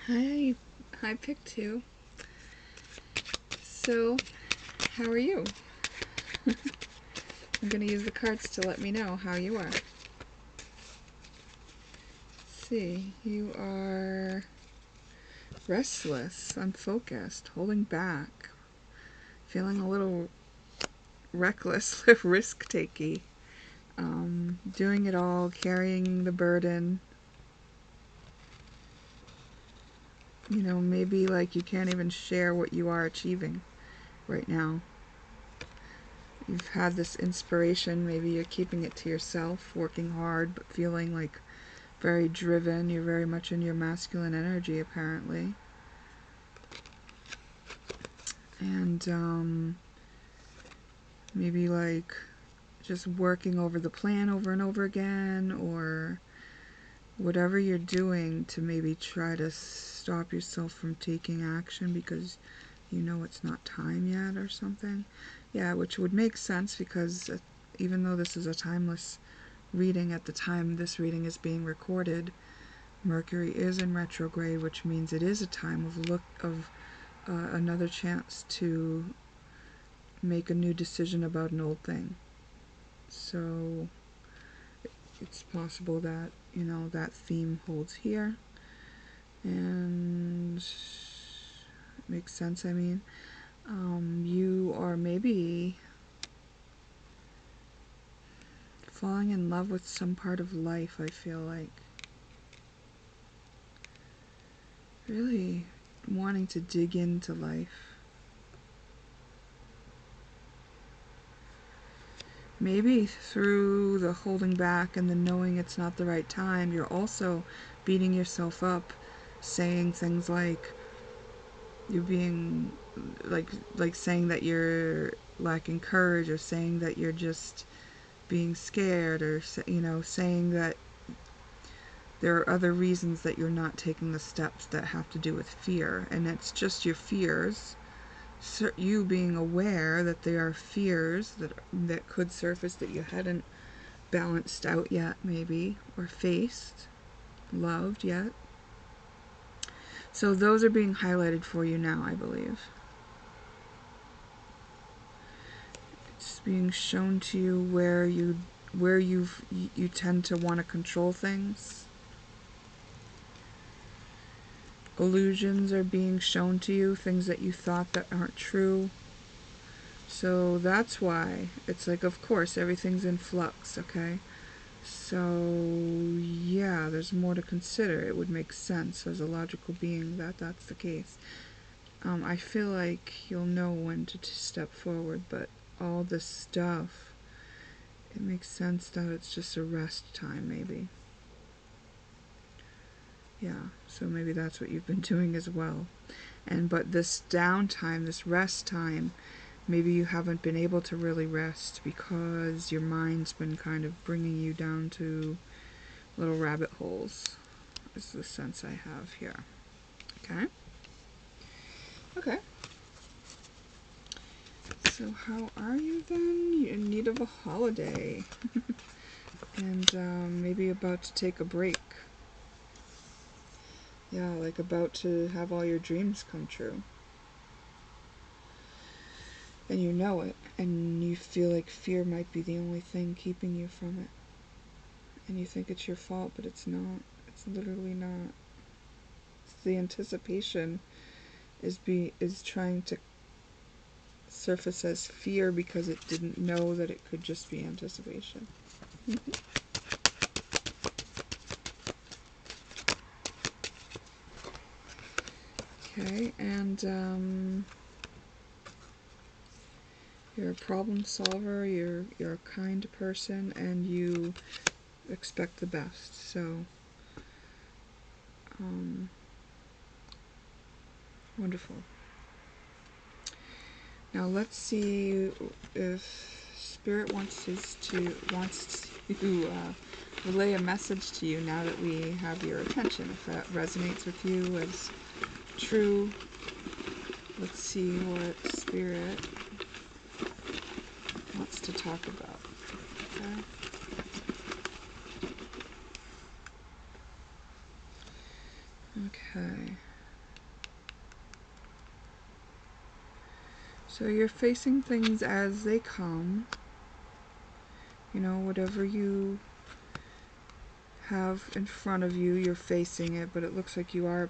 Hi, pick two. So, how are you? I'm going to use the cards to let me know how you are. Let's see, you are restless, unfocused, holding back, feeling a little reckless, risk-takey, doing it all, carrying the burden. You know, maybe like you can't even share what you are achieving right now. You've had this inspiration, maybe you're keeping it to yourself, working hard, but feeling like very driven. You're very much in your masculine energy, apparently. And maybe like just working over the plan over and over again, or whatever you're doing to maybe try to stop yourself from taking action because you know it's not time yet or something. Yeah, which would make sense because even though this is a timeless reading, at the time this reading is being recorded, Mercury is in retrograde, which means it is a time of another chance to make a new decision about an old thing. So it's possible that, you know, that theme holds here, and it makes sense. I mean, you are maybe falling in love with some part of life, I feel like. Really wanting to dig into life. Maybe through the holding back and the knowing it's not the right time, you're also beating yourself up, saying things like you're being like saying that you're lacking courage, or saying that you're just being scared, or you know, saying that there are other reasons that you're not taking the steps that have to do with fear, and it's just your fears. So you being aware that there are fears that could surface that you hadn't balanced out yet, maybe, or faced, loved yet. So those are being highlighted for you now, I believe. It's being shown to you where you tend to want to control things. Illusions are being shown to you, things that you thought that aren't true. So that's why it's like, of course, everything's in flux, okay? So yeah, there's more to consider. It would make sense as a logical being that that's the case. I feel like you'll know when to step forward, but all this stuff, it makes sense that it's just a rest time, maybe. Yeah, so maybe that's what you've been doing as well. But this downtime, this rest time, maybe you haven't been able to really rest because your mind's been kind of bringing you down to little rabbit holes, is the sense I have here. Okay? Okay. So how are you then? You're in need of a holiday. And maybe about to take a break. Yeah, like about to have all your dreams come true. And you know it, and you feel like fear might be the only thing keeping you from it. And you think it's your fault, but it's not. It's literally not. It's the anticipation is trying to surface as fear because it didn't know that it could just be anticipation. Okay, and you're a problem solver, you're a kind person, and you expect the best. So wonderful. Now let's see if Spirit wants to relay a message to you now that we have your attention. If that resonates with you as true, let's see what Spirit wants to talk about. Okay. Okay. So you're facing things as they come. You know, whatever you have in front of you, you're facing it, but it looks like you are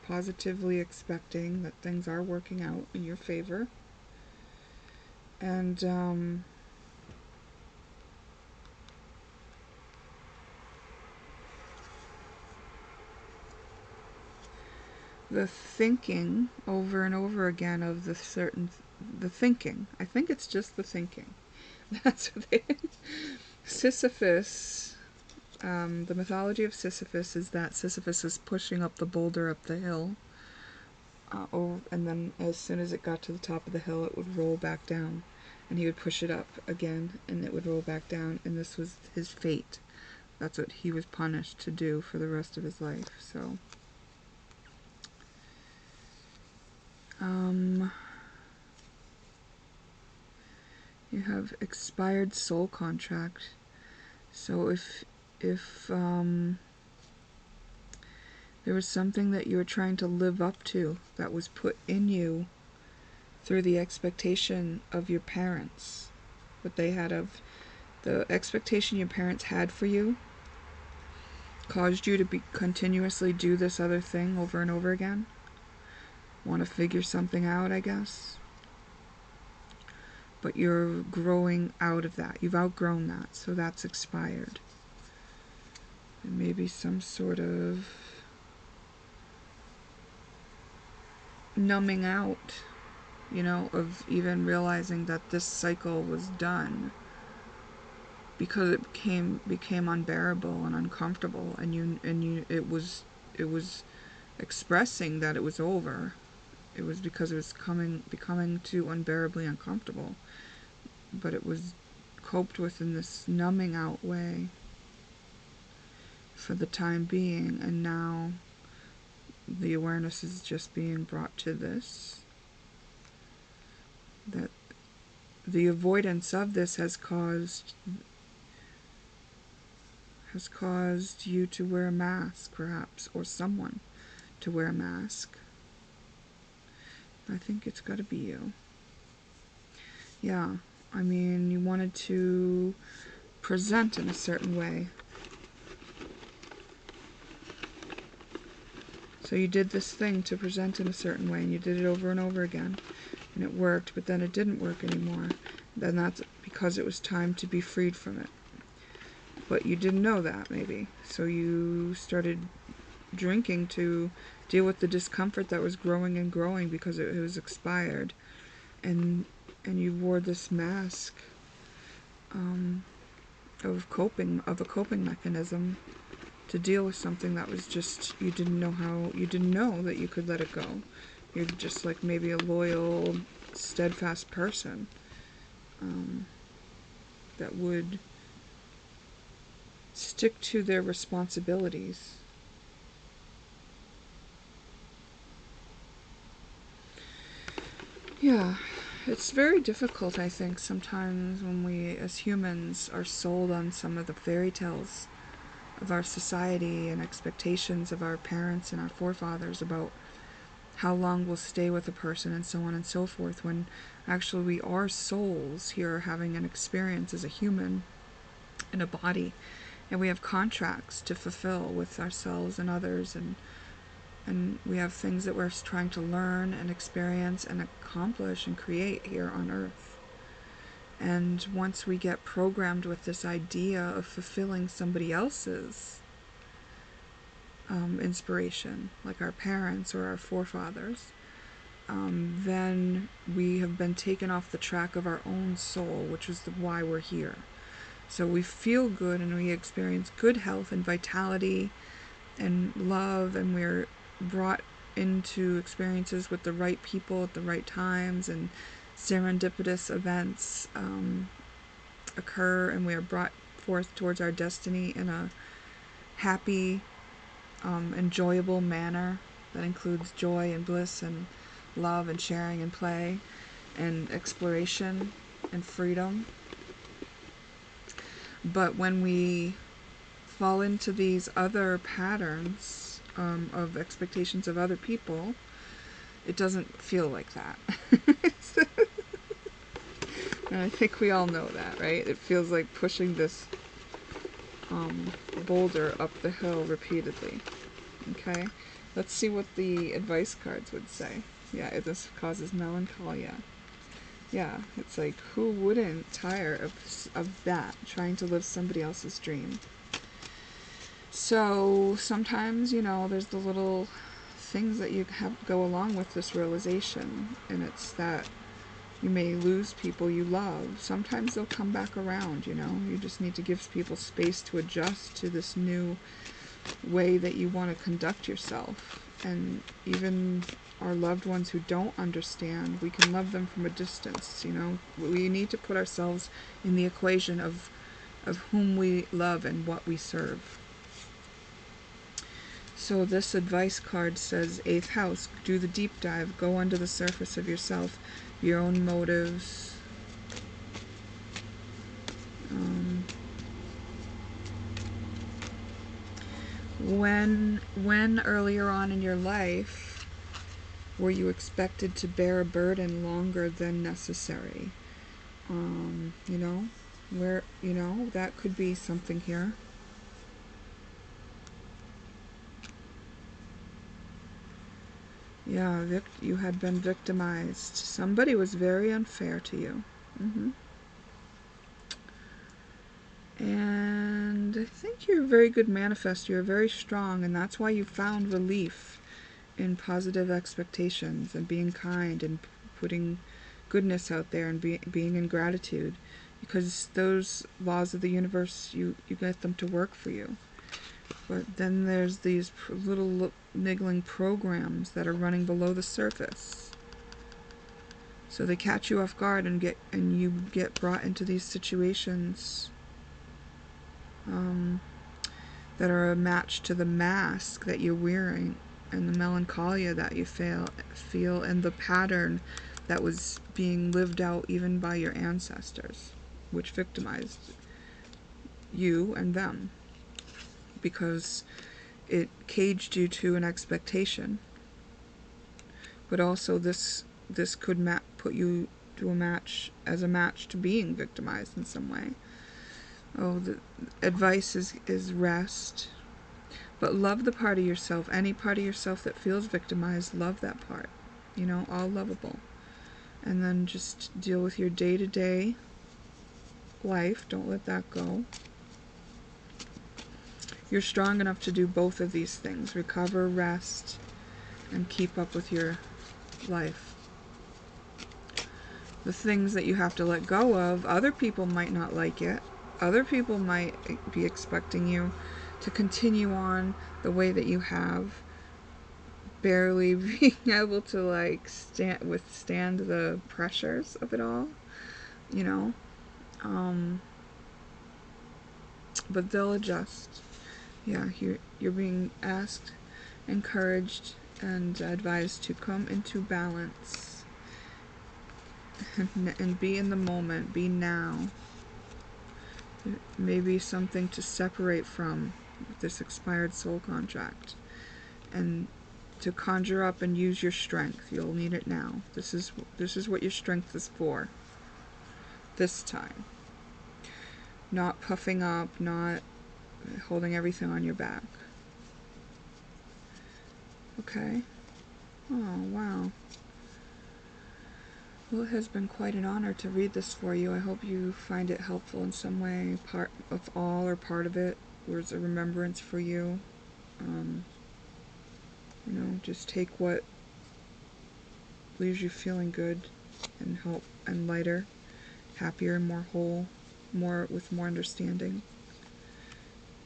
positively expecting that things are working out in your favor. And the thinking over and over again of the thinking. I think it's just the thinking. That's what Sisyphus, the mythology of Sisyphus is that Sisyphus is pushing up the boulder up the hill, and then as soon as it got to the top of the hill, it would roll back down, and he would push it up again, and it would roll back down, and this was his fate. That's what he was punished to do for the rest of his life. So, you have expired soul contract. So if there was something that you were trying to live up to that was put in you through the expectation of your parents, what they had of the expectation your parents had for you, caused you to continuously do this other thing over and over again. Want to figure something out, I guess. But you're growing out of that. You've outgrown that, so that's expired. And maybe some sort of numbing out, you know, of even realizing that this cycle was done because it became unbearable and uncomfortable, and it was expressing that it was over. It was because it was becoming too unbearably uncomfortable, but it was coped with in this numbing out way for the time being, and now the awareness is just being brought to this, that the avoidance of this has caused you to wear a mask, perhaps, or someone to wear a mask. I think it's got to be you. Yeah, I mean, you wanted to present in a certain way. So you did this thing to present in a certain way, and you did it over and over again, and it worked, but then it didn't work anymore. Then that's because it was time to be freed from it. But you didn't know that, maybe. So you started drinking to deal with the discomfort that was growing and growing because it was expired. And you wore this mask of a coping mechanism to deal with something that was just, you didn't know that you could let it go. You're just like maybe a loyal, steadfast person that would stick to their responsibilities. Yeah, it's very difficult, I think, sometimes when we, as humans, are sold on some of the fairy tales of our society and expectations of our parents and our forefathers about how long we'll stay with a person and so on and so forth, when actually we are souls here having an experience as a human in a body, and we have contracts to fulfill with ourselves and others, and we have things that we're trying to learn and experience and accomplish and create here on Earth. And once we get programmed with this idea of fulfilling somebody else's inspiration, like our parents or our forefathers, then we have been taken off the track of our own soul, which is why we're here. So we feel good and we experience good health and vitality and love, and we're brought into experiences with the right people at the right times, and serendipitous events occur, and we are brought forth towards our destiny in a happy, enjoyable manner that includes joy and bliss and love and sharing and play and exploration and freedom. But when we fall into these other patterns of expectations of other people, it doesn't feel like that. And I think we all know that, right? It feels like pushing this boulder up the hill repeatedly. Okay, let's see what the advice cards would say. Yeah, this causes melancholia. Yeah, it's like, who wouldn't tire of that, trying to live somebody else's dream? So sometimes, you know, there's the little things that you have go along with this realization, and it's that you may lose people you love. Sometimes they'll come back around, you know. You just need to give people space to adjust to this new way that you want to conduct yourself. And even our loved ones who don't understand, we can love them from a distance, you know. We need to put ourselves in the equation of whom we love and what we serve. So this advice card says, 8th house, do the deep dive, go under the surface of yourself, your own motives. When earlier on in your life were you expected to bear a burden longer than necessary? You know, where, you know, that could be something here. Yeah, you had been victimized. Somebody was very unfair to you. And I think you're a very good manifest. You're very strong, and that's why you found relief in positive expectations and being kind and putting goodness out there and being in gratitude, because those laws of the universe, you get them to work for you. But then there's these little niggling programs that are running below the surface. So they catch you off guard and you get brought into these situations that are a match to the mask that you're wearing and the melancholia that you feel and the pattern that was being lived out even by your ancestors, which victimized you and them, because it caged you to an expectation. But also this could put you to a match to being victimized in some way. Oh, the advice is rest. But love the part of yourself, any part of yourself that feels victimized, love that part. You know, all lovable. And then just deal with your day-to-day life. Don't let that go. You're strong enough to do both of these things. Recover, rest, and keep up with your life. The things that you have to let go of, other people might not like it. Other people might be expecting you to continue on the way that you have, barely being able to like withstand the pressures of it all, you know. But they'll adjust. Yeah, you're being asked, encouraged, and advised to come into balance and be in the moment, be now. Maybe something to separate from this expired soul contract, and to conjure up and use your strength. You'll need it now. This is what your strength is for. This time. Not puffing up, not holding everything on your back. Okay? Oh, wow. Well, it has been quite an honor to read this for you. I hope you find it helpful in some way, part of all or part of it. Words of remembrance for you. You know, just take what leaves you feeling good and help and lighter, happier, more whole, with more understanding.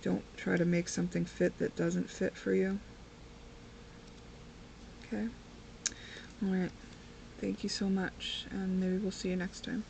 Don't try to make something fit that doesn't fit for you. Okay? Alright. Thank you so much, and maybe we'll see you next time.